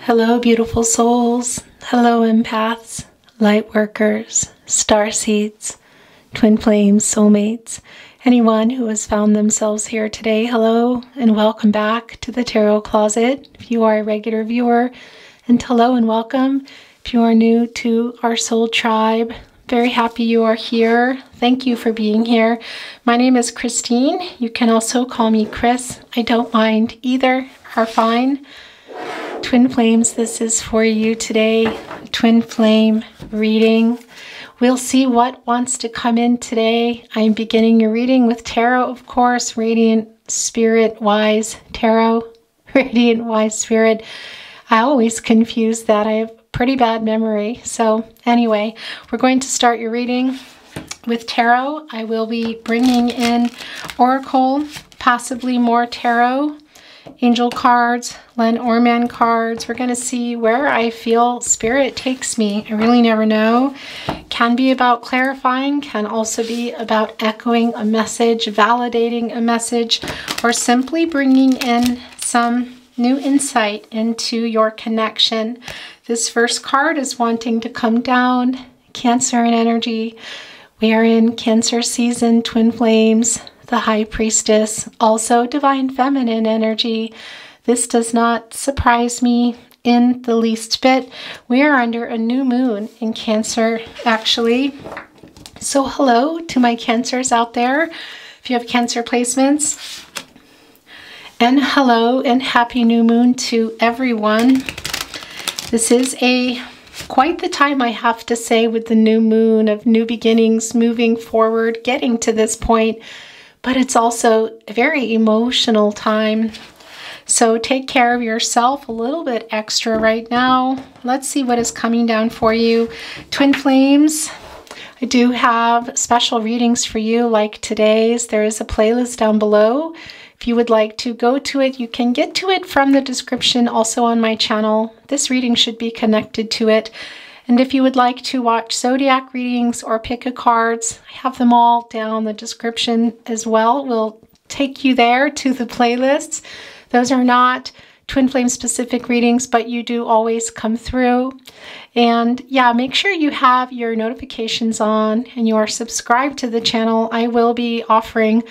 Hello, beautiful souls. Hello, empaths, light workers, star seeds, twin flames, soulmates. Anyone who has found themselves here today, hello and welcome back to the Tarot Closet. If you are a regular viewer, and hello and welcome. If you are new to our soul tribe, very happy you are here. Thank you for being here. My name is Christine. You can also call me Chris. I don't mind. Either are fine. Twin flames, this is for you today. Twin flame reading. We'll see what wants to come in today. I'm beginning your reading with tarot, of course. Radiant Spirit Wise Tarot. Radiant Wise Spirit. I always confuse that. I have pretty bad memory. So anyway, we're going to start your reading with tarot. I will be bringing in oracle, possibly more tarot, angel cards, Lenormand cards. We're going to see where I feel spirit takes me. I really never know. Can be about clarifying, can also be about echoing a message, validating a message, or simply bringing in some new insight into your connection. This first card is wanting to come down, Cancer and energy. We are in Cancer season, twin flames, the High Priestess, also divine feminine energy. This does not surprise me in the least bit. We are under a new moon in Cancer, actually. So hello to my Cancers out there, if you have Cancer placements. And hello and happy new moon to everyone. This is quite the time, I have to say, with the new moon of new beginnings, moving forward, getting to this point. But it's also a very emotional time. So take care of yourself a little bit extra right now. Let's see what is coming down for you. Twin flames, I do have special readings for you like today's. There is a playlist down below. If you would like to go to it, you can get to it from the description also on my channel. This reading should be connected to it. And if you would like to watch zodiac readings or pick a cards, I have them all down the description as well. We'll take you there to the playlists. Those are not twin flame specific readings, but you do always come through. And yeah, make sure you have your notifications on and you are subscribed to the channel. I will be offering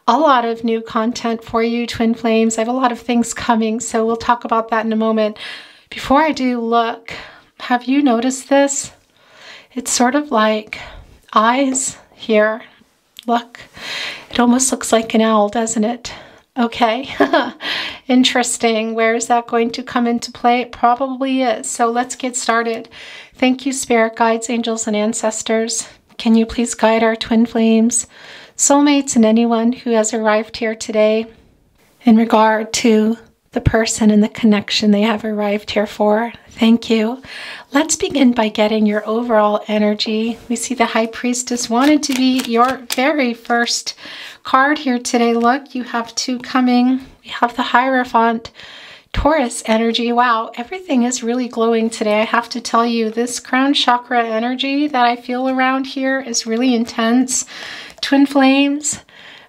a lot of new content for you, twin flames. I have a lot of things coming, so we'll talk about that in a moment. Before I do, look. Have you noticed this? It's sort of like eyes here. Look, it almost looks like an owl, doesn't it? Okay, interesting. Where is that going to come into play? It probably is. So let's get started. Thank you, spirit guides, angels, and ancestors. Can you please guide our twin flames, soulmates, and anyone who has arrived here today in regard to the person and the connection they have arrived here for? Thank you. Let's begin by getting your overall energy. We see the High Priestess wanted to be your very first card here today. Look, you have two coming. We have the Hierophant, Taurus energy. Wow, everything is really glowing today. I have to tell you, this crown chakra energy that I feel around here is really intense. Twin flames,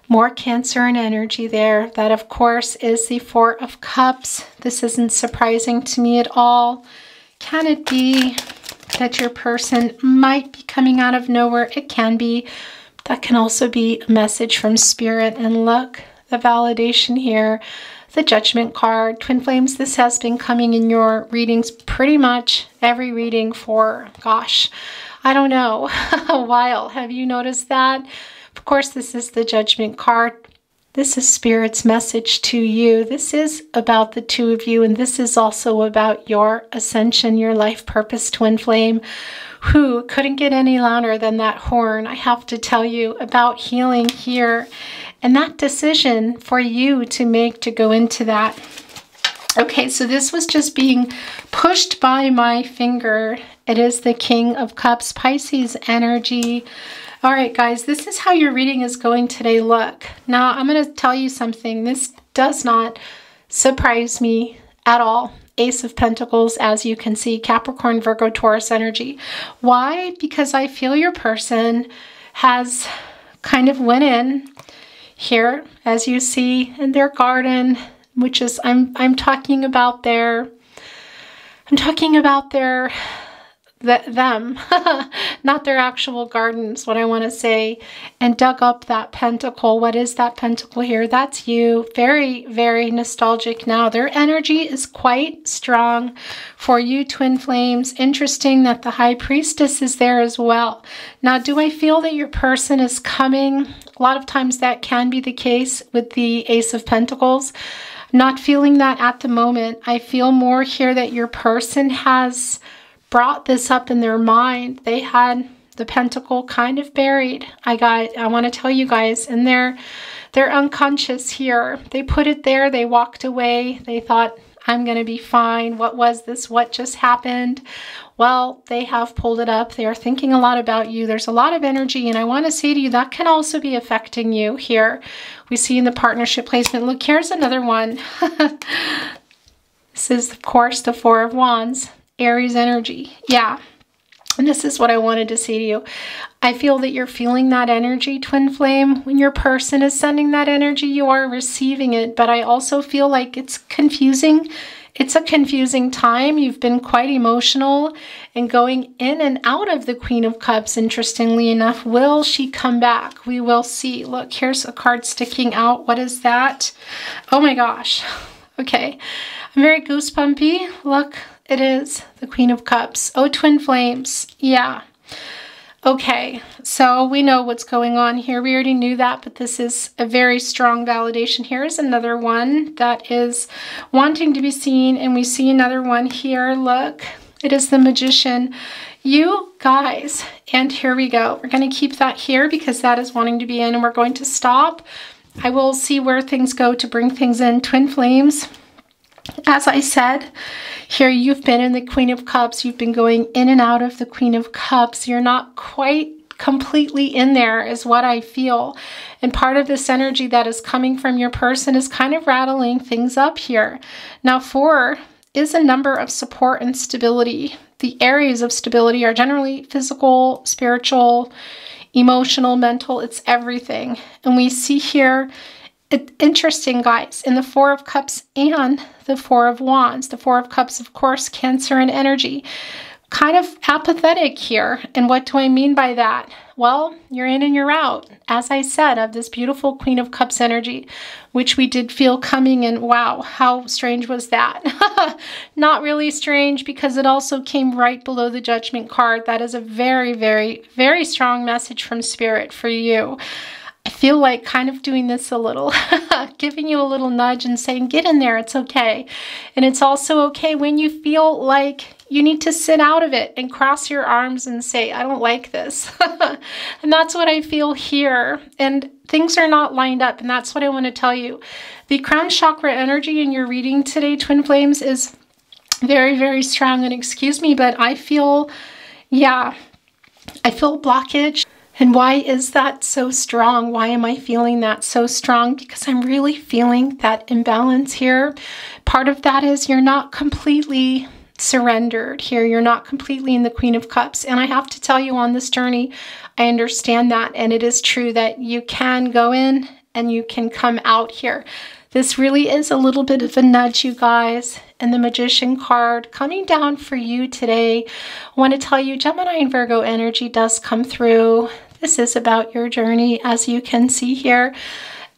more Cancer and energy there. That, of course, is the Four of Cups. This isn't surprising to me at all. Can it be that your person might be coming out of nowhere? It can be. That can also be a message from Spirit. And look, the validation here, the Judgment card. Twin flames, this has been coming in your readings pretty much every reading for, gosh, I don't know, a while. Have you noticed that? Of course, this is the Judgment card. This is Spirit's message to you. This is about the two of you, and this is also about your ascension, your life purpose, twin flame, who couldn't get any louder than that horn. I have to tell you about healing here and that decision for you to make to go into that. Okay, so this was just being pushed by my finger. It is the King of Cups, Pisces energy. All right, guys, this is how your reading is going today. Look, now I'm going to tell you something. This does not surprise me at all. Ace of Pentacles, as you can see, Capricorn, Virgo, Taurus energy. Why? Because I feel your person has kind of went in here, as you see, in their garden, which is, I'm talking about their I'm talking about them, not their actual gardens, what I want to say, and dug up that pentacle. What is that pentacle here? That's you. Very, very nostalgic now. Their energy is quite strong for you, twin flames. Interesting that the high priestess is there as well. Now, do I feel that your person is coming? A lot of times that can be the case with the Ace of Pentacles. Not feeling that at the moment. I feel more here that your person has brought this up in their mind. They had the pentacle kind of buried. I want to tell you guys, and they're unconscious here. They put it there. They walked away. They thought, I'm going to be fine. What was this? What just happened? Well, they have pulled it up. They are thinking a lot about you. There's a lot of energy, and I want to say to you, that can also be affecting you here. We see in the partnership placement. Look, here's another one. This is, of course, the Four of Wands. Aries energy. Yeah. And this is what I wanted to say to you. I feel that you're feeling that energy, twin flame. When your person is sending that energy, you are receiving it. But I also feel like it's confusing. It's a confusing time. You've been quite emotional and going in and out of the Queen of Cups, interestingly enough. Will she come back? We will see. Look, here's a card sticking out. What is that? Oh my gosh. Okay. I'm very goosebumpy. Look. It is the Queen of Cups. Oh, twin flames. Yeah. Okay, so we know what's going on here. We already knew that, but this is a very strong validation. Here is another one that is wanting to be seen, and we see another one here. Look, it is the Magician. You guys, and here we go. We're going to keep that here because that is wanting to be in, and we're going to stop. I will see where things go to bring things in. Twin flames. As I said, here you've been in the Queen of Cups. You've been going in and out of the Queen of Cups. You're not quite completely in there is what I feel. And part of this energy that is coming from your person is kind of rattling things up here. Now, 4 is a number of support and stability. The areas of stability are generally physical, spiritual, emotional, mental. It's everything. And we see here, interesting, guys, in the Four of Cups and the Four of Wands. The Four of Cups, of course, Cancer and energy. Kind of apathetic here. And what do I mean by that? Well, you're in and you're out, as I said, of this beautiful Queen of Cups energy, which we did feel coming, and wow, how strange was that? Not really strange, because it also came right below the Judgment card. That is a very, very, very strong message from Spirit for you. I feel like kind of doing this a little, giving you a little nudge and saying, get in there, it's okay. And it's also okay when you feel like you need to sit out of it and cross your arms and say, I don't like this. And that's what I feel here. And things are not lined up. And that's what I want to tell you. The crown chakra energy in your reading today, twin flames, is very, very strong. And excuse me, but I feel, yeah, I feel blockage. And why is that so strong? Why am I feeling that so strong? Because I'm really feeling that imbalance here. Part of that is you're not completely surrendered here. You're not completely in the Queen of Cups. And I have to tell you, on this journey, I understand that. And it is true that you can go in and you can come out here. This really is a little bit of a nudge, you guys. And the Magician card coming down for you today. I want to tell you, Gemini and Virgo energy does come through. This is about your journey, as you can see here.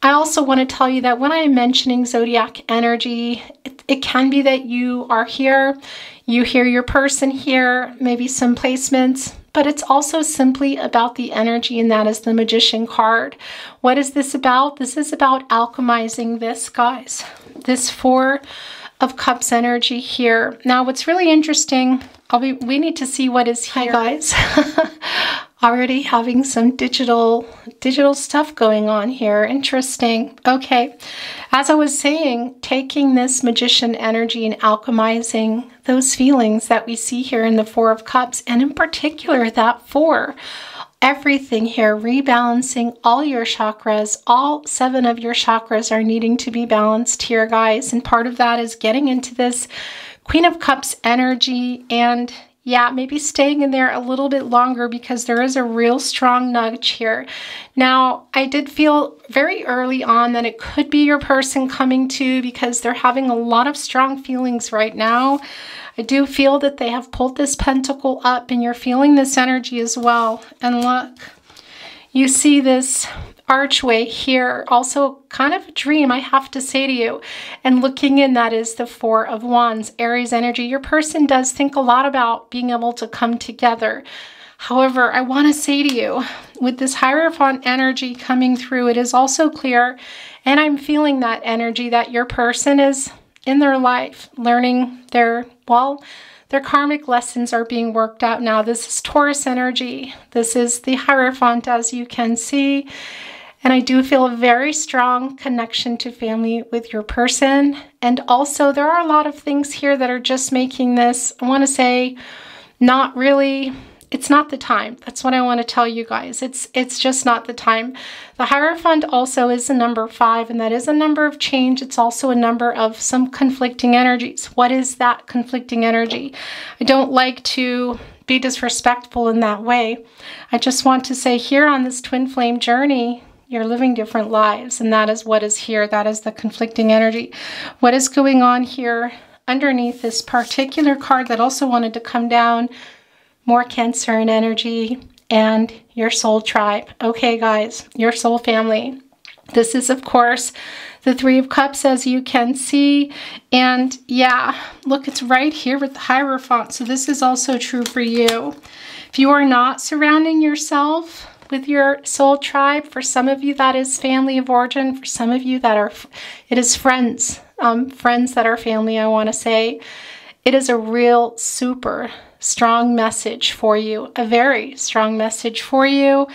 I also want to tell you that when I am mentioning zodiac energy, it can be that you are here, you hear your person here, maybe some placements, but it's also simply about the energy, and that is the Magician card. What is this about? This is about alchemizing this, guys. This Four of Cups energy here. Now, what's really interesting, we need to see what is here. Hi, guys. Already having some digital stuff going on here. Interesting. Okay. As I was saying, taking this Magician energy and alchemizing those feelings that we see here in the Four of Cups, and in particular that 4. Everything here, rebalancing all your chakras. All 7 of your chakras are needing to be balanced here, guys. And part of that is getting into this Queen of Cups energy. And Yeah, maybe staying in there a little bit longer because there is a real strong nudge here. Now, I did feel very early on that it could be your person coming to because they're having a lot of strong feelings right now. I do feel that they have pulled this pentacle up and you're feeling this energy as well. And look, you see this archway here, also kind of a dream, I have to say to you. And looking in, that is the Four of Wands, Aries energy. Your person does think a lot about being able to come together. However, I want to say to you, with this Hierophant energy coming through, it is also clear, and I'm feeling that energy, that your person is in their life learning their karmic lessons are being worked out now. This is Taurus energy. This is the Hierophant, as you can see. And I do feel a very strong connection to family with your person. And also there are a lot of things here that are just making this, I want to say, not really, it's not the time. That's what I want to tell you guys. It's just not the time. The Hierophant also is a number 5, and that is a number of change. It's also a number of some conflicting energies. What is that conflicting energy? I don't like to be disrespectful in that way. I just want to say here on this twin flame journey, you're living different lives, and that is what is here. That is the conflicting energy. What is going on here underneath this particular card that also wanted to come down? More Cancer in energy and your soul tribe. Okay, guys, your soul family. This is, of course, the Three of Cups, as you can see. And yeah, look, it's right here with the Hierophant. So this is also true for you. If you are not surrounding yourself with your soul tribe, for some of you that is family of origin, for some of you that are, it is friends, friends that are family, I want to say. It is a real super strong message for you, a very strong message for you.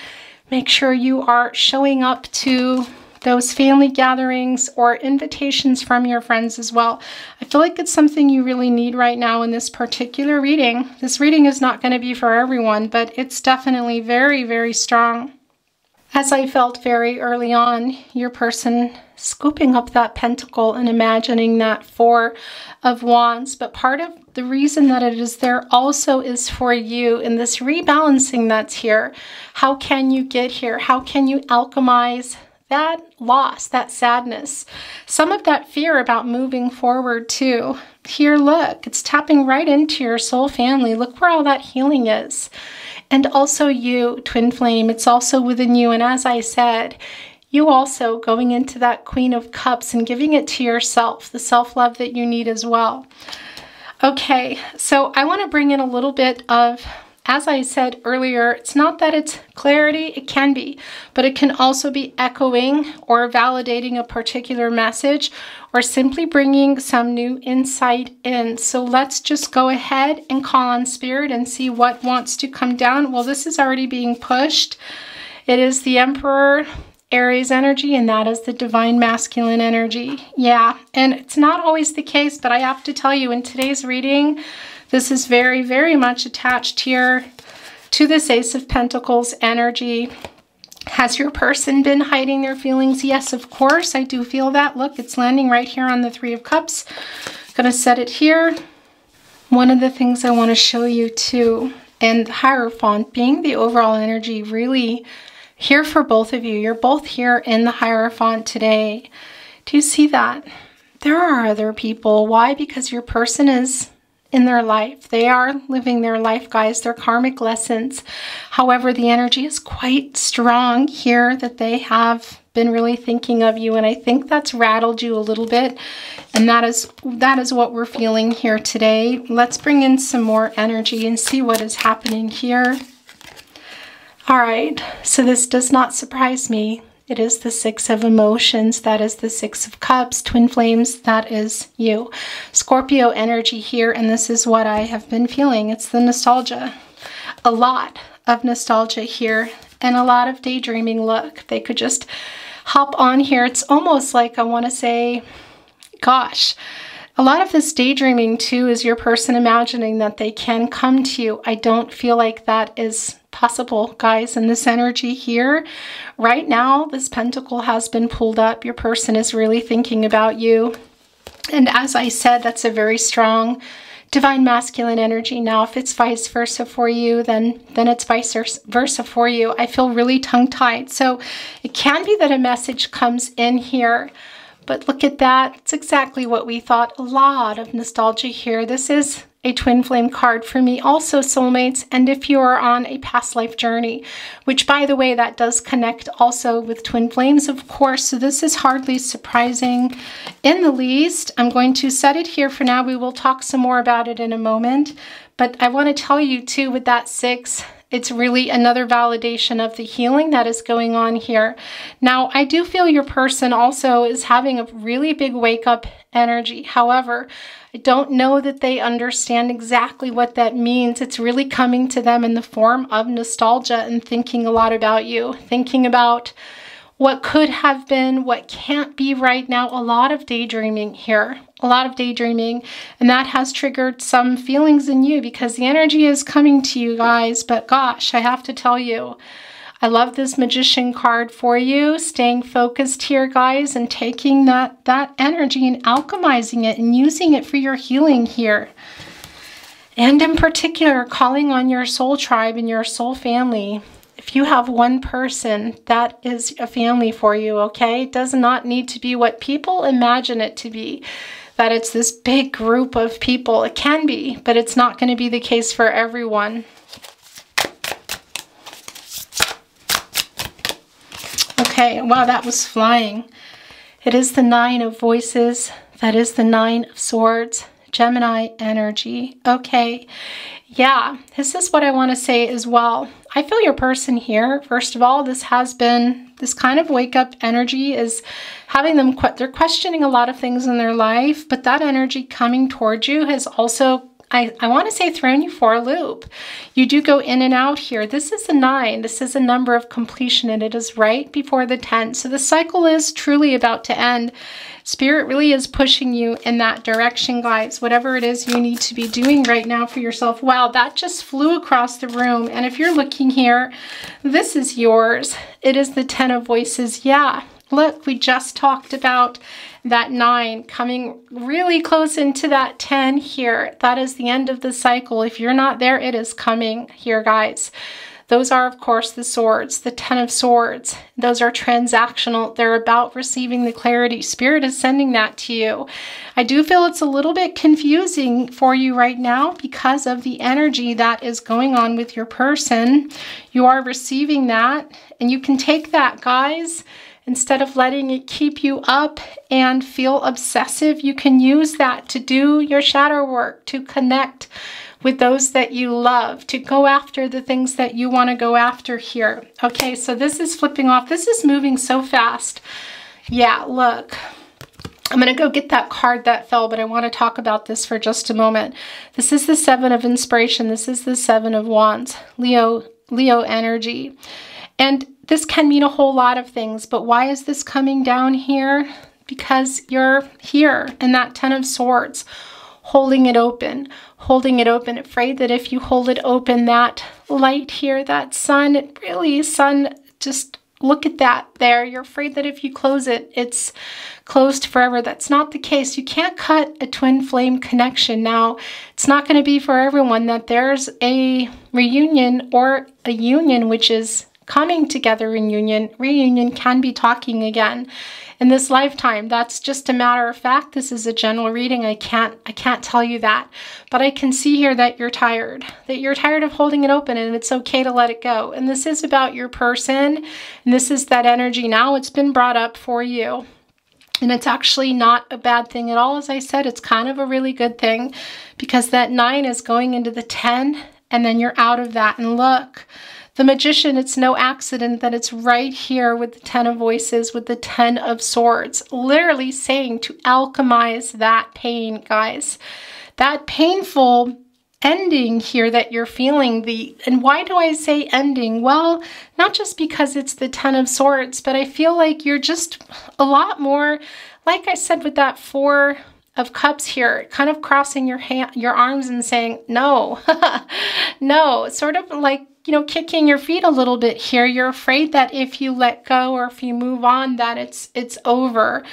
Make sure you are showing up to those family gatherings or invitations from your friends as well. I feel like it's something you really need right now in this particular reading. This reading is not going to be for everyone, but it's definitely very, very strong. As I felt very early on, your person scooping up that pentacle and imagining that Four of Wands. But part of the reason that it is there also is for you in this rebalancing that's here. How can you get here? How can you alchemize that loss, that sadness, some of that fear about moving forward too? Here, look, it's tapping right into your soul family. Look where all that healing is. And also you, twin flame, it's also within you. And as I said, you also going into that Queen of Cups and giving it to yourself, the self-love that you need as well. Okay, so I want to bring in a little bit of, as I said earlier, it's not that it's clarity, it can be, but it can also be echoing or validating a particular message or simply bringing some new insight in. So let's just go ahead and call on Spirit and see what wants to come down. Well, this is already being pushed. It is the Emperor, Aries energy, and that is the Divine Masculine energy. Yeah, and it's not always the case, but I have to tell you, in today's reading, this is very, very much attached here to this Ace of Pentacles energy. Has your person been hiding their feelings? Yes, of course, I do feel that. Look, it's landing right here on the Three of Cups. Gonna set it here. One of the things I want to show you too, and the Hierophant being the overall energy, really here for both of you. You're both here in the Hierophant today. Do you see that? There are other people. Why? Because your person is in their life. They are living their life, guys, their karmic lessons. However, the energy is quite strong here that they have been really thinking of you, and I think that's rattled you a little bit, and that is what we're feeling here today. Let's bring in some more energy and see what is happening here. All right, so this does not surprise me. It is the Six of Emotions. That is the Six of Cups. Twin flames, that is you. Scorpio energy here, and this is what I have been feeling. It's the nostalgia. A lot of nostalgia here and a lot of daydreaming. Look, they could just hop on here. It's almost like, I want to say, gosh, a lot of this daydreaming too is your person imagining that they can come to you. I don't feel like that is possible, guys, in this energy here. Right now, this pentacle has been pulled up. Your person is really thinking about you. And as I said, that's a very strong Divine masculine energy. Now, if it's vice versa for you, then it's vice versa for you. I feel really tongue-tied. So it can be that a message comes in here, but look at that. It's exactly what we thought. A lot of nostalgia here. This is a twin flame card for me. Also, soulmates, and if you are on a past life journey, which, by the way, that does connect also with twin flames, of course. So this is hardly surprising in the least. I'm going to set it here for now. We will talk some more about it in a moment. But I want to tell you, too, with that 6, it's really another validation of the healing that is going on here. Now, I do feel your person also is having a really big wake-up energy. However, I don't know that they understand exactly what that means. It's really coming to them in the form of nostalgia and thinking a lot about you, thinking about what could have been, what can't be right now. A lot of daydreaming here, a lot of daydreaming, and that has triggered some feelings in you because the energy is coming to you guys. But gosh, I have to tell you, I love this Magician card for you, staying focused here, guys, and taking that energy and alchemizing it and using it for your healing here. And in particular, calling on your soul tribe and your soul family. If you have one person, that is a family for you, okay? It does not need to be what people imagine it to be, that it's this big group of people. It can be, but it's not going to be the case for everyone. Okay, wow, that was flying. It is the 9 of voices. That is the 9 of swords. Gemini energy. Okay, yeah, this is what I want to say as well. I feel your person here. First of all, this has been, this kind of wake-up energy is having them, they're questioning a lot of things in their life, but that energy coming towards you has also, I want to say, thrown you for a loop. You do go in and out here. This is a 9. This is a number of completion, and it is right before the 10. So the cycle is truly about to end. Spirit really is pushing you in that direction, guys. Whatever it is you need to be doing right now for yourself. Wow, that just flew across the room. And if you're looking here, this is yours. It is the 10 of voices. Yeah, look, we just talked about that 9 coming really close into that 10 here. That is the end of the cycle. If you're not there, it is coming here, guys. Those are, of course, the swords, the 10 of swords. Those are transactional. They're about receiving the clarity. Spirit is sending that to you. I do feel it's a little bit confusing for you right now because of the energy that is going on with your person. You are receiving that, and you can take that, guys. Instead of letting it keep you up and feel obsessive, you can use that to do your shadow work, to connect with those that you love, to go after the things that you want to go after here. Okay, so this is flipping off. This is moving so fast. Yeah, look. I'm going to go get that card that fell, but I want to talk about this for just a moment. This is the 7 of inspiration. This is the 7 of wands. Leo energy. And this can mean a whole lot of things, but why is this coming down here? Because you're here in that 10 of swords, holding it open, afraid that if you hold it open, that light here, that sun, it really, sun, just look at that there. You're afraid that if you close it, it's closed forever. That's not the case. You can't cut a twin flame connection. Now, it's not going to be for everyone that there's a reunion or a union, which is coming together in union. Reunion can be talking again in this lifetime. That's just a matter of fact. This is a general reading. I can't tell you that, but I can see here that you're tired of holding it open, and it's okay to let it go. And this is about your person, and this is that energy. Now it's been brought up for you, and it's actually not a bad thing at all. As I said, it's kind of a really good thing because that 9 is going into the 10, and then you're out of that. And look, the Magician, it's no accident that it's right here with the 10 of voices, with the 10 of swords, literally saying to alchemize that pain, guys. That painful ending here that you're feeling. And why do I say ending? Well, not just because it's the 10 of swords, but I feel like you're just a lot more, like I said with that 4 of Cups here, kind of crossing your arms and saying, no, no, sort of like, you know, kicking your feet a little bit here. You're afraid that if you let go or if you move on, that it's over.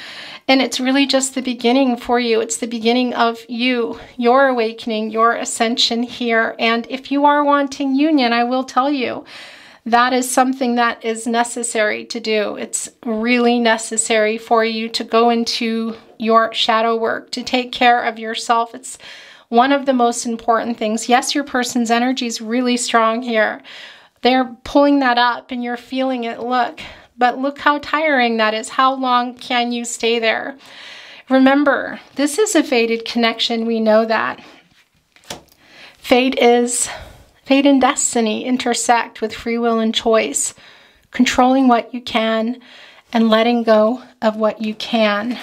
And it's really just the beginning for you. It's the beginning of your awakening, your ascension here. And if you are wanting union, I will tell you, that is something that is necessary to do. It's really necessary for you to go into your shadow work, to take care of yourself. It's one of the most important things. Yes, your person's energy is really strong here. They're pulling that up and you're feeling it. But look how tiring that is. How long can you stay there? Remember, this is a fated connection. We know that. Fate and destiny intersect with free will and choice, controlling what you can and letting go of what you can.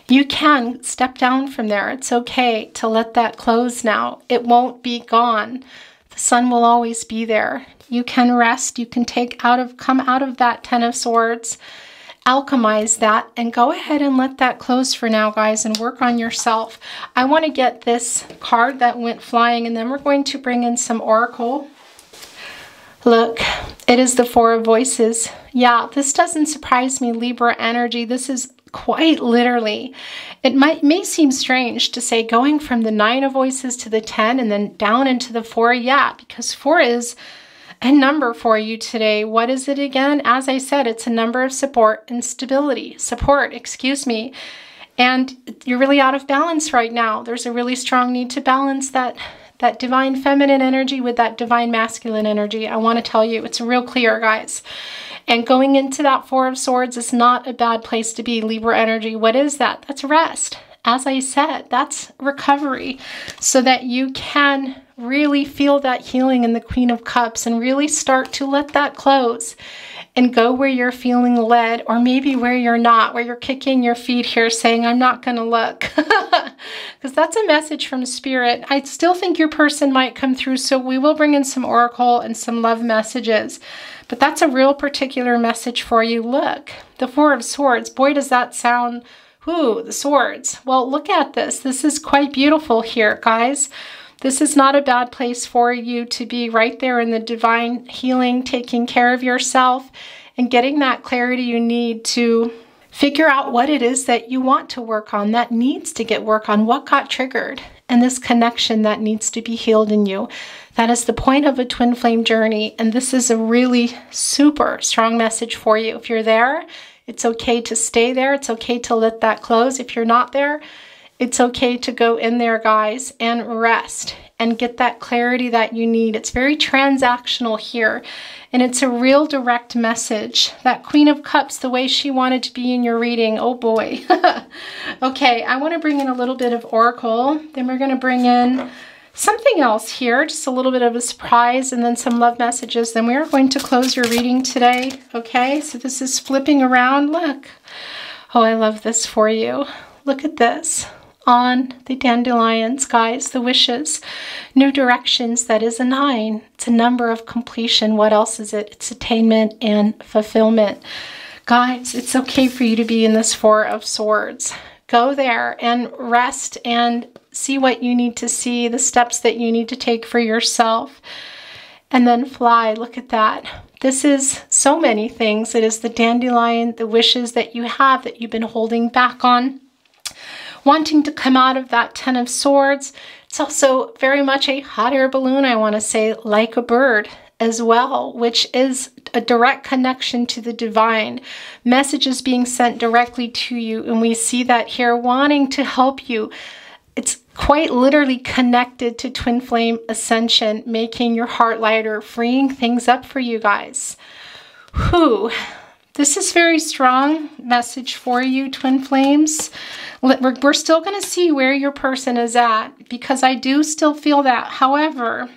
You can step down from there. It's okay to let that close now. It won't be gone. The sun will always be there. You can rest. You can come out of that Ten of Swords, alchemize that, and go ahead and let that close for now, guys, and work on yourself. I want to get this card that went flying, and then we're going to bring in some oracle. Look, it is the Four of Voices. Yeah, this doesn't surprise me, Libra energy. This is quite literally, it may seem strange to say going from the 9 of Voices to the 10 and then down into the 4. Yeah, because 4 is a number for you today. What is it again? As I said, it's a number of support and stability. Excuse me. And you're really out of balance right now. There's a really strong need to balance that divine feminine energy with that divine masculine energy. I want to tell you, it's real clear, guys. And going into that Four of Swords is not a bad place to be, Libra energy. What is that? That's rest. As I said, that's recovery, so that you can really feel that healing in the Queen of Cups and really start to let that close and go where you're feeling led, or maybe where you're not, where you're kicking your feet here saying, I'm not going to look. Because that's a message from Spirit. I still think your person might come through, so we will bring in some oracle and some love messages. But that's a real particular message for you. Look, the Four of Swords. Boy, does that sound, ooh, the swords. Well, look at this. This is quite beautiful here, guys. This is not a bad place for you to be, right there in the divine healing, taking care of yourself and getting that clarity you need to figure out what it is that you want to work on, that needs to get work on, what got triggered, and this connection that needs to be healed in you. That is the point of a twin flame journey, and this is a really super strong message for you. If you're there, it's okay to stay there. It's okay to let that close. If you're not there, it's okay to go in there, guys, and rest and get that clarity that you need. It's very transactional here, and it's a real direct message. That Queen of Cups, the way she wanted to be in your reading, oh boy. Okay, I want to bring in a little bit of oracle. Then we're going to bring in something else here, just a little bit of a surprise, and then some love messages. Then we are going to close your reading today. Okay, so this is flipping around. Look. Oh, I love this for you. Look at this. On the dandelions, guys, the wishes, new directions. That is a 9. It's a number of completion. What else is it? It's attainment and fulfillment. Guys, it's okay for you to be in this Four of Swords. Go there and rest and see what you need to see, the steps that you need to take for yourself, and then fly. Look at that. This is so many things. It is the dandelion, the wishes that you have that you've been holding back on, wanting to come out of that Ten of Swords. It's also very much a hot air balloon, I want to say, like a bird as well, which is a direct connection to the divine. Messages being sent directly to you, and we see that here, wanting to help you. It's quite literally connected to twin flame ascension, making your heart lighter, freeing things up for you guys. Whew. This is very strong message for you, twin flames. We're still going to see where your person is at, because I do still feel that. However,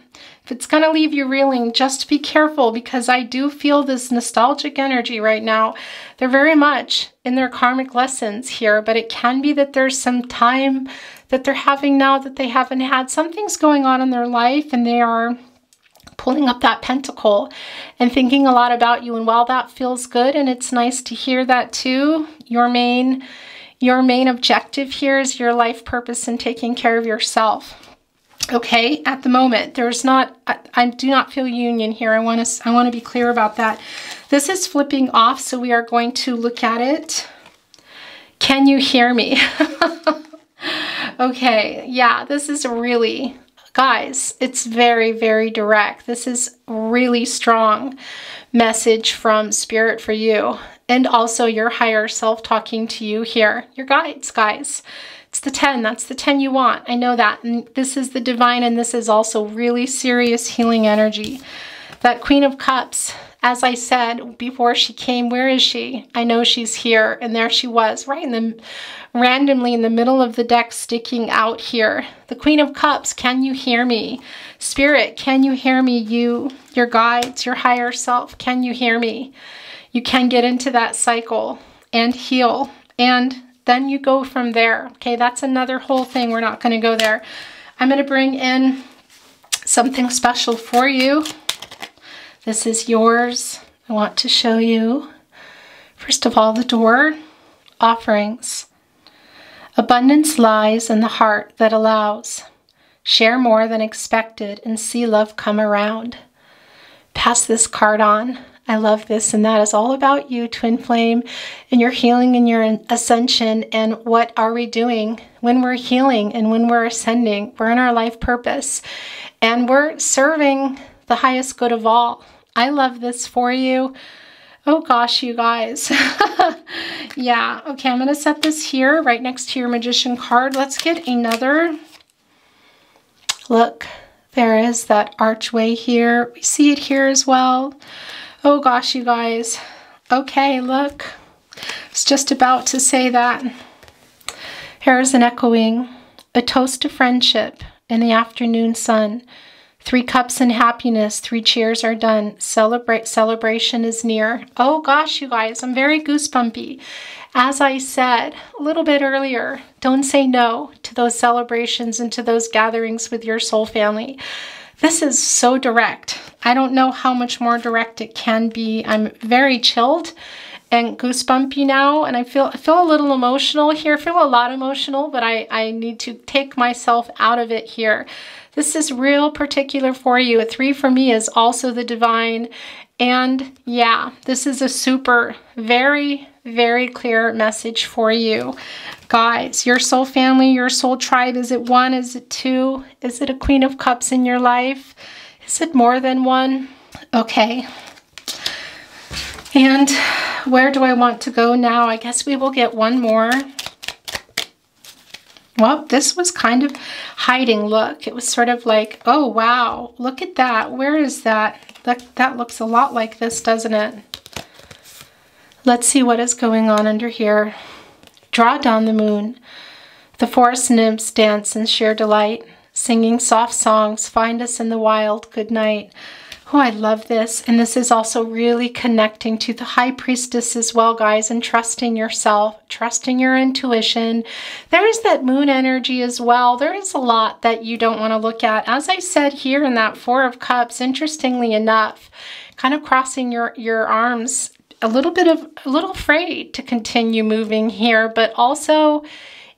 if it's going to leave you reeling, just be careful, because I do feel this nostalgic energy right now. They're very much in their karmic lessons here, but it can be that there's some time that they're having now that they haven't had. Something's going on in their life, and they are pulling up that pentacle and thinking a lot about you. And while that feels good, and it's nice to hear that too, your main your main objective here is your life purpose and taking care of yourself. Okay, at the moment, there's not, I do not feel union here. I want to be clear about that. This is flipping off, so we are going to look at it. Can you hear me? Okay, yeah, this is really, guys, it's very, very direct. This is really strong message from Spirit for you, and also your higher self talking to you here. Your guides, guys. It's the 10. That's the 10 you want. I know that. And this is the divine, and this is also really serious healing energy. That Queen of Cups, as I said before she came, where is she? I know she's here, and there she was, right in the, randomly in the middle of the deck, sticking out here. The Queen of Cups, can you hear me? Spirit, can you hear me? You, your guides, your higher self, can you hear me? You can get into that cycle and heal, and then you go from there. Okay, that's another whole thing. We're not going to go there. I'm going to bring in something special for you. This is yours. I want to show you, first of all, the door offerings. Abundance lies in the heart that allows. Share more than expected and see love come around. Pass this card on. I love this, and that is all about you, Twin Flame, and your healing and your ascension. And what are we doing when we're healing and when we're ascending? We're in our life purpose, and we're serving the highest good of all. I love this for you. Oh gosh, you guys. Yeah, okay, I'm going to set this here right next to your Magician card. Let's get another. Look, there is that archway here. We see it here as well. Oh gosh, you guys. Okay, look. I was just about to say that. Here's an echoing. A toast to friendship in the afternoon sun. 3 cups and happiness. 3 cheers are done. Celebration is near. Oh gosh, you guys. I'm very goosebumpy. As I said a little bit earlier, don't say no to those celebrations and to those gatherings with your soul family. This is so direct. I don't know how much more direct it can be. I'm very chilled and goosebumpy now, and I feel a little emotional here. I feel a lot emotional, but I need to take myself out of it here. This is real particular for you. A 3 for me is also the divine. And yeah, this is a super, very, very clear message for you. Guys, your soul family, your soul tribe, is it 1? Is it 2? Is it a Queen of Cups in your life? Is it more than 1? Okay. And where do I want to go now? I guess we will get one more. Well, this was kind of hiding. Look, it was sort of like, oh, wow, look at that. Where is that? That looks a lot like this, doesn't it? Let's see what is going on under here. Draw down the moon. The forest nymphs dance and share delight, singing soft songs. Find us in the wild. Good night. Oh, I love this. And this is also really connecting to the High Priestess as well, guys, and trusting yourself, trusting your intuition. There is that moon energy as well. There is a lot that you don't want to look at. As I said here in that 4 of Cups, interestingly enough, kind of crossing your arms, a little afraid to continue moving here, but also,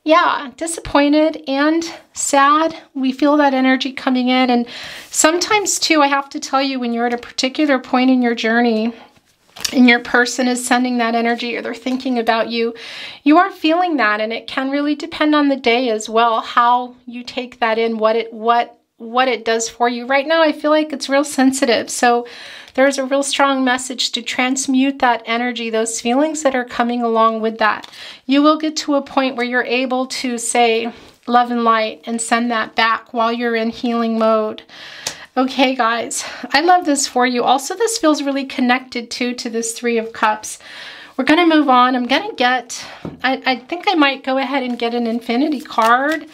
yeah, disappointed and sad. We feel that energy coming in. And sometimes too, I have to tell you, when you're at a particular point in your journey and your person is sending that energy or they're thinking about you, you are feeling that. And it can really depend on the day as well, how you take that in, what it does for you. Right now, I feel like it's real sensitive. So there's a real strong message to transmute that energy, those feelings that are coming along with that. You will get to a point where you're able to say love and light and send that back while you're in healing mode. Okay, guys, I love this for you. Also, this feels really connected too to this 3 of Cups. We're going to move on. I'm going to get, I think I might go ahead and get an infinity card.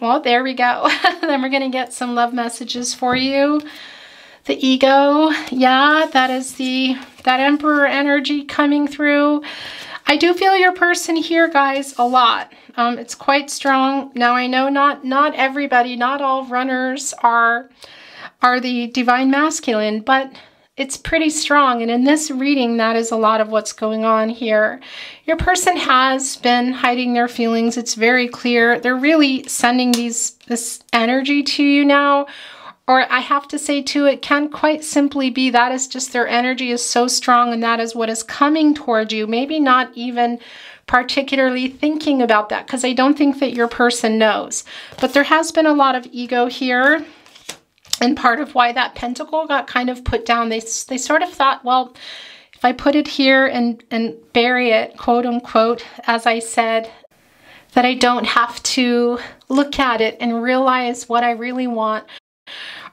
Well, there we go. Then we're going to get some love messages for you. The ego, yeah, that is that Emperor energy coming through. I do feel your person here, guys, a lot. It's quite strong. Now, I know not everybody, not all runners are the divine masculine, but it's pretty strong. And in this reading, that is a lot of what's going on here. Your person has been hiding their feelings. It's very clear. They're really sending this energy to you now. Or I have to say too, it can quite simply be that is just their energy is so strong and that is what is coming toward you. Maybe not even particularly thinking about that, because I don't think that your person knows. But there has been a lot of ego here. And part of why that pentacle got kind of put down, they sort of thought, well, if I put it here and bury it, quote unquote, as I said, that I don't have to look at it and realize what I really want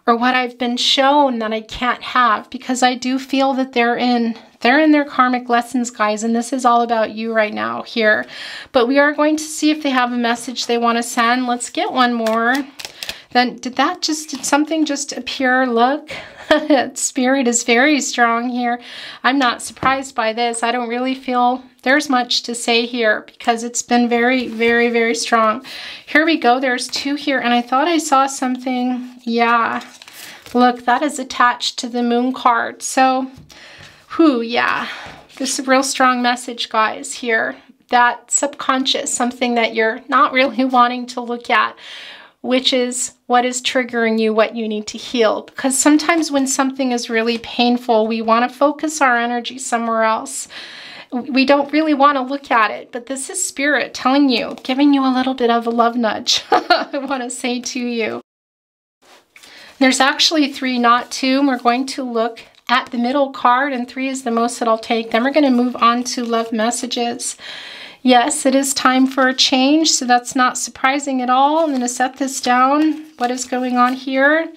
or what I've been shown that I can't have, because I do feel that they're in their karmic lessons, guys, and this is all about you right now here. But we are going to see if they have a message they want to send. Let's get one more. Then did something just appear? Look, Spirit is very strong here. I'm not surprised by this. I don't really feel there's much to say here because it's been very, very, very strong. Here we go. There's two here, and I thought I saw something. Yeah, look, that is attached to the Moon card. So, yeah, this is a real strong message, guys, here. That subconscious, something that you're not really wanting to look at, which is what is triggering you, what you need to heal. Because sometimes when something is really painful, we want to focus our energy somewhere else. We don't really want to look at it, but this is Spirit telling you, giving you a little bit of a love nudge, I want to say to you. There's actually 3, not 2. And we're going to look at the middle card, and 3 is the most that I'll take. Then we're going to move on to love messages. Yes, it is time for a change, so that's not surprising at all. I'm going to set this down. What is going on here?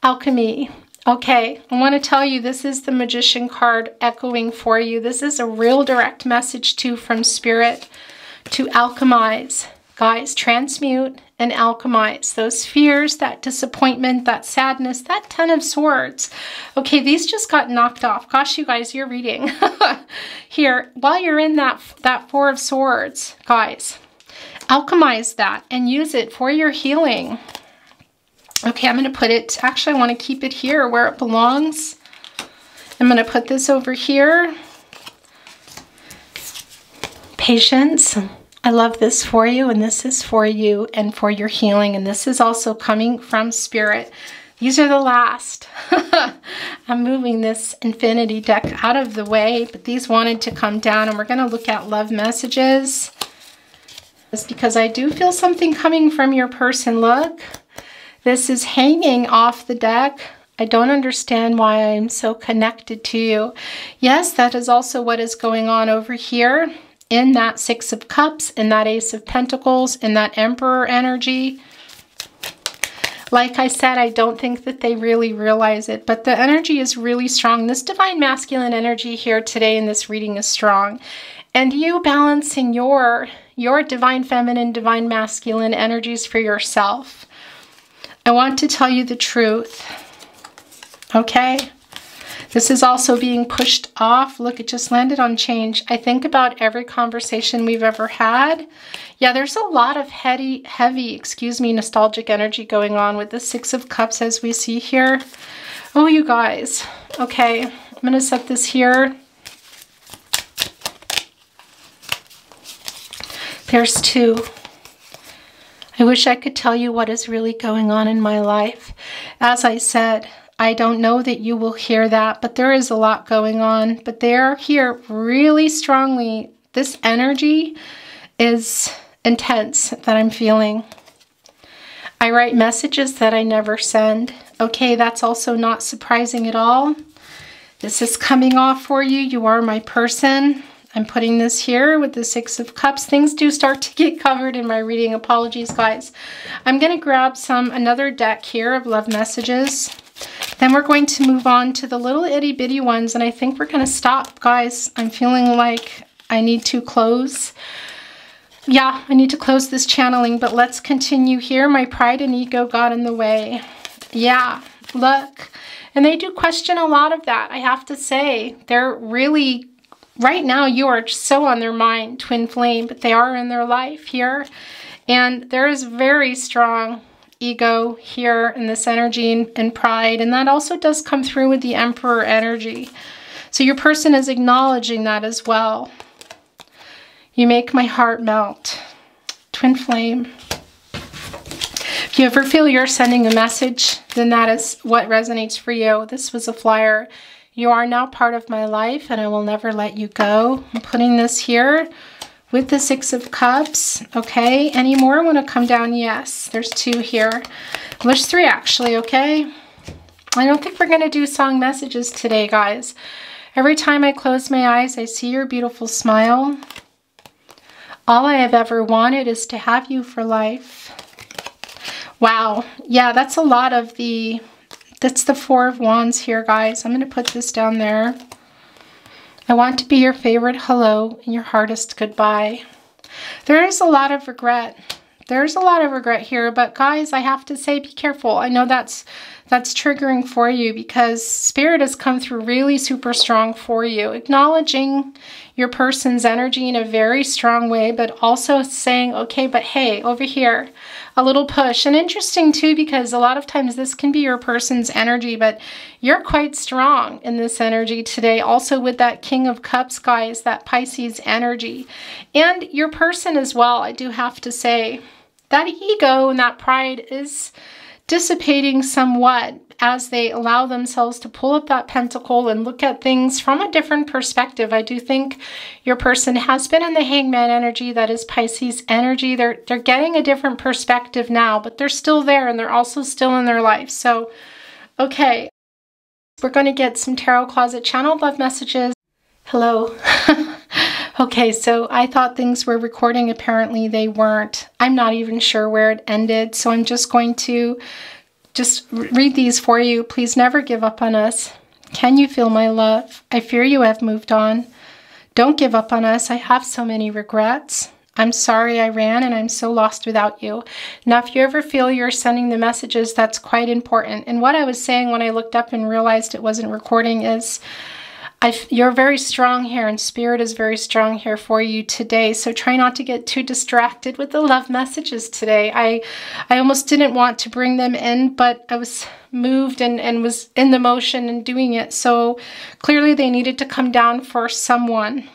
Alchemy. Okay, I want to tell you this is the Magician card echoing for you. This is a real direct message too from Spirit to alchemize. Guys, transmute and alchemize those fears, that disappointment, that sadness, that 10 of Swords. Okay, these just got knocked off. Gosh, you guys, you're reading. Here, while you're in that 4 of Swords, guys, alchemize that and use it for your healing. Okay, I'm going to put it, actually I want to keep it here where it belongs. I'm going to put this over here. Patience. I love this for you, and this is for you and for your healing, and this is also coming from Spirit. These are the last. I'm moving this infinity deck out of the way, but these wanted to come down, and we're going to look at love messages. It's because I do feel something coming from your person. Look, this is hanging off the deck. I don't understand why I'm so connected to you. Yes, that is also what is going on over here. In that 6 of Cups, in that Ace of Pentacles, in that Emperor energy. Like I said, I don't think that they really realize it, but the energy is really strong. This Divine Masculine energy here today in this reading is strong. And you balancing your Divine Feminine, Divine Masculine energies for yourself. I want to tell you the truth. Okay? This is also being pushed off. Look, it just landed on change. I think about every conversation we've ever had. Yeah, there's a lot of heavy, nostalgic energy going on with the 6 of Cups as we see here. Oh, you guys. Okay, I'm going to set this here. There's 2. I wish I could tell you what is really going on in my life. As I said, I don't know that you will hear that, but there is a lot going on. But they're here really strongly. This energy is intense that I'm feeling. I write messages that I never send. Okay, that's also not surprising at all. This is coming off for you. You are my person. I'm putting this here with the 6 of Cups. Things do start to get covered in my reading. Apologies, guys. I'm going to grab another deck here of love messages. Then we're going to move on to the little itty bitty ones, and I think we're going to stop, guys. I'm feeling like I need to close. Yeah, I need to close this channeling, but let's continue here. My pride and ego got in the way. Yeah, look. And they do question a lot of that, I have to say. They're really, right now, you are so on their mind, twin flame, but they are in their life here. And there is very strong ego here in this energy and pride. And that also does come through with the Emperor energy. So your person is acknowledging that as well. You make my heart melt. Twin flame. If you ever feel you're sending a message, then that is what resonates for you. This was a flyer. You are now part of my life and I will never let you go. I'm putting this here with the Six of Cups. Okay, any more want to come down? Yes, there's 2 here. Well, there's 3 actually, okay? I don't think we're going to do song messages today, guys. Every time I close my eyes, I see your beautiful smile. All I have ever wanted is to have you for life. Wow. Yeah, that's a lot of that's the 4 of Wands here, guys. I'm going to put this down there. I want to be your favorite hello and your hardest goodbye. There is a lot of regret. There's a lot of regret here, but guys, I have to say, be careful. I know that's triggering for you because Spirit has come through really super strong for you, acknowledging your person's energy in a very strong way, but also saying, okay, but hey, over here, a little push. And interesting too, because a lot of times this can be your person's energy, but you're quite strong in this energy today. Also with that King of Cups, guys, that Pisces energy. And your person as well, I do have to say, that ego and that pride is dissipating somewhat as they allow themselves to pull up that pentacle and look at things from a different perspective. I do think your person has been in the Hangman energy, that is Pisces energy. They're getting a different perspective now, but they're still there and they're also still in their life. So, okay, we're going to get some Tarot Closet channeled love messages. Hello. Okay, so I thought things were recording. Apparently they weren't. I'm not even sure where it ended, so I'm just going to read these for you. Please never give up on us. Can you feel my love? I fear you have moved on. Don't give up on us. I have so many regrets. I'm sorry I ran and I'm so lost without you. Now, if you ever feel you're sending the messages, that's quite important. And what I was saying when I looked up and realized it wasn't recording is, you're very strong here and Spirit is very strong here for you today. So try not to get too distracted with the love messages today. I almost didn't want to bring them in, but I was moved and was in the motion and doing it. So clearly they needed to come down for someone.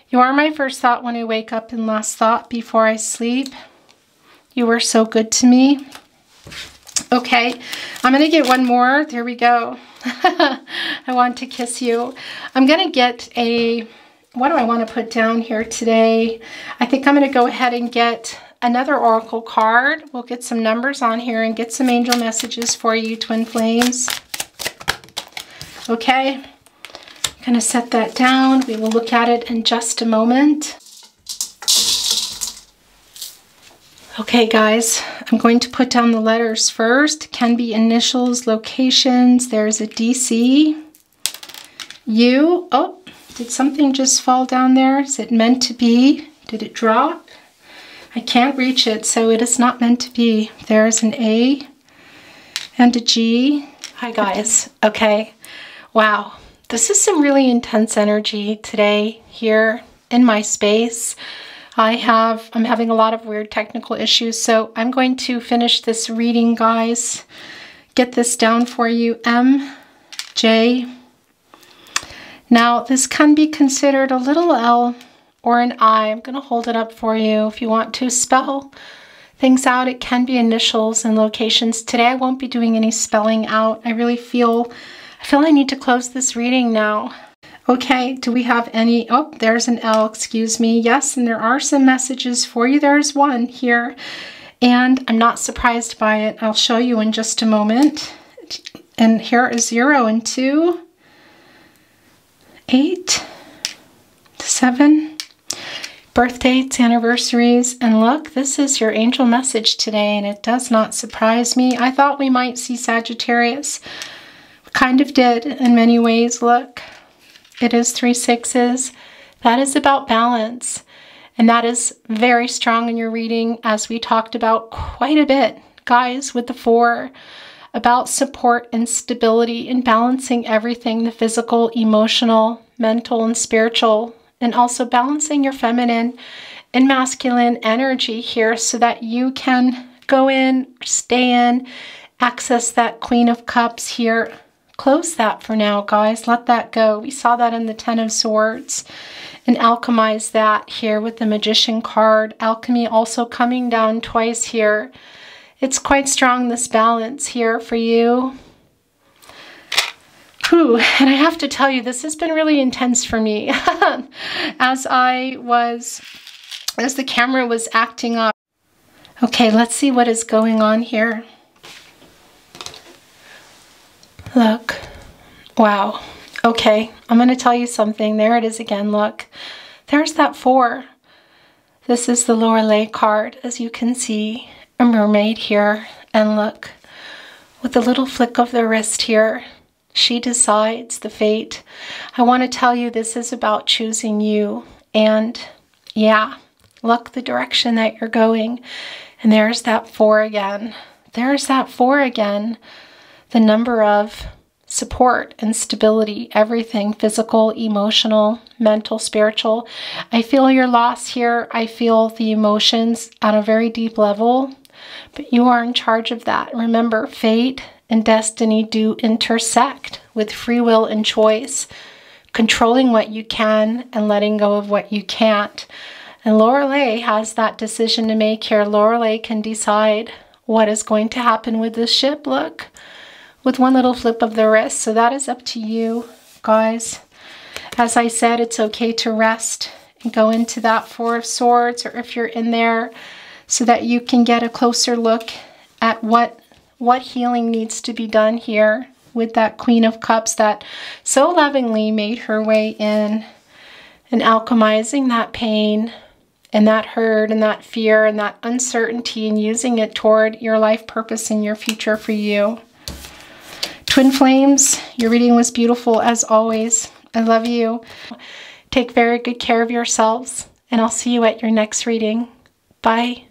You are my first thought when I wake up and last thought before I sleep. You were so good to me. Okay, I'm going to get one more. There we go. I want to kiss you. I'm going to get what do I want to put down here today? I think I'm going to go ahead and get another oracle card. We'll get some numbers on here and get some angel messages for you, twin flames. Okay, I'm going to set that down. We will look at it in just a moment. Okay, guys, I'm going to put down the letters first. Can be initials, locations. There's a DC. U. Oh, did something just fall down there? Is it meant to be? Did it drop? I can't reach it, so it is not meant to be. There's an A and a G. Hi, guys. Okay. Wow. This is some really intense energy today here in my space. I'm having a lot of weird technical issues, so I'm going to finish this reading, guys. Get this down for you. M, J. Now, this can be considered a little L or an I. I'm going to hold it up for you. If you want to spell things out, it can be initials and locations. Today, I won't be doing any spelling out. I feel I need to close this reading now. Okay, do we have any? Oh, there's an L, excuse me. Yes, and there are some messages for you. There's one here, and I'm not surprised by it. I'll show you in just a moment. And here is 0 and 2, 8, 7, birth dates, anniversaries, and look, this is your angel message today, and it does not surprise me. I thought we might see Sagittarius. Kind of did in many ways, look. It is 3 6s. That is about balance. And that is very strong in your reading, as we talked about quite a bit, guys, with the 4, about support and stability and balancing everything, the physical, emotional, mental, and spiritual, and also balancing your feminine and masculine energy here so that you can go in, stay in, access that Queen of Cups here. Close that for now, guys. Let that go. We saw that in the Ten of Swords. And alchemize that here with the Magician card. Alchemy also coming down twice here. It's quite strong, this balance here for you. Whew. And I have to tell you, this has been really intense for me. As the camera was acting up. Okay, let's see what is going on here. Look. Wow. Okay, I'm going to tell you something. There it is again. Look. There's that 4. This is the Lorelei card, as you can see. A mermaid here. And look. With a little flick of the wrist here. She decides the fate. I want to tell you this is about choosing you. And yeah, look the direction that you're going. And there's that 4 again. There's that 4 again. The number of support and stability, everything, physical, emotional, mental, spiritual. I feel your loss here. I feel the emotions on a very deep level, but you are in charge of that. Remember, fate and destiny do intersect with free will and choice, controlling what you can and letting go of what you can't. And Lorelei has that decision to make here. Lorelei can decide what is going to happen with this ship, look, with one little flip of the wrist. So that is up to you, guys. As I said, it's okay to rest and go into that 4 of Swords, or if you're in there, so that you can get a closer look at what healing needs to be done here with that Queen of Cups that so lovingly made her way in and alchemizing that pain and that hurt and that fear and that uncertainty and using it toward your life purpose and your future for you. Twin Flames, your reading was beautiful as always. I love you. Take very good care of yourselves, and I'll see you at your next reading. Bye.